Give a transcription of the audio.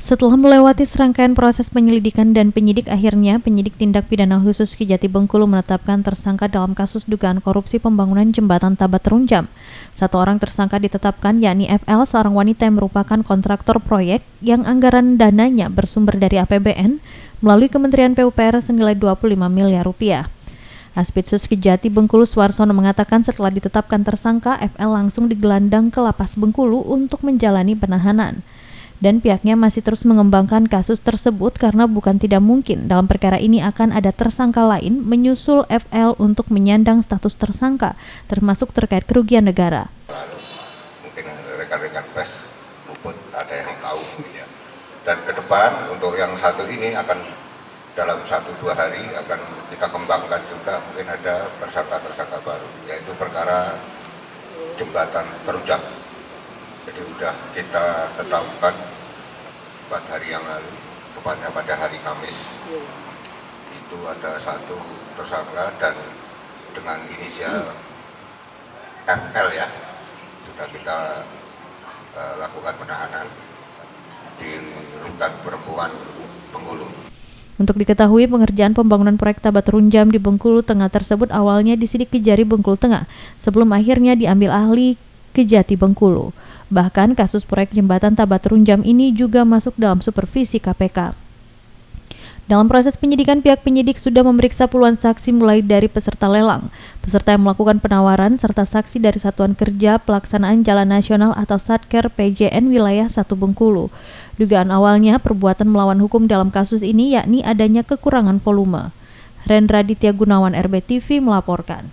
Setelah melewati serangkaian proses penyelidikan dan penyidik, akhirnya penyidik tindak pidana khusus Kejati Bengkulu menetapkan tersangka dalam kasus dugaan korupsi pembangunan jembatan Tabat Runjam. Satu orang tersangka ditetapkan, yakni FL, seorang wanita yang merupakan kontraktor proyek yang anggaran dananya bersumber dari APBN melalui Kementerian PUPR senilai 25 miliar rupiah. Aspidsus Kejati Bengkulu Suarsono mengatakan setelah ditetapkan tersangka, FL langsung digelandang ke Lapas Bengkulu untuk menjalani penahanan. Dan pihaknya masih terus mengembangkan kasus tersebut karena bukan tidak mungkin dalam perkara ini akan ada tersangka lain menyusul FL untuk menyandang status tersangka, termasuk terkait kerugian negara. Mungkin rekan-rekan pers luput ada yang tahu ya. Dan ke depan untuk yang satu ini akan dalam 1-2 hari akan kita kembangkan juga, mungkin ada tersangka-tersangka baru, yaitu perkara jembatan Terunjam. Jadi sudah kita tetapkan 4 hari yang lalu, tepatnya pada hari Kamis. Itu ada satu tersangka dan dengan inisial FL ya, sudah kita lakukan penahanan di Rutan Perempuan Bengkulu. Untuk diketahui, pengerjaan pembangunan proyek Tabat Runjam di Bengkulu Tengah tersebut awalnya disidik Kejari Bengkulu Tengah, sebelum akhirnya diambil ahli Kejati Bengkulu. Bahkan kasus proyek jembatan Tabat Runjam ini juga masuk dalam supervisi KPK. Dalam proses penyidikan, pihak penyidik sudah memeriksa puluhan saksi mulai dari peserta lelang, peserta yang melakukan penawaran, serta saksi dari Satuan Kerja Pelaksanaan Jalan Nasional atau Satker PJN Wilayah 1 Bengkulu. Dugaan awalnya perbuatan melawan hukum dalam kasus ini yakni adanya kekurangan volume. Rendra Ditya Gunawan, RBTV melaporkan.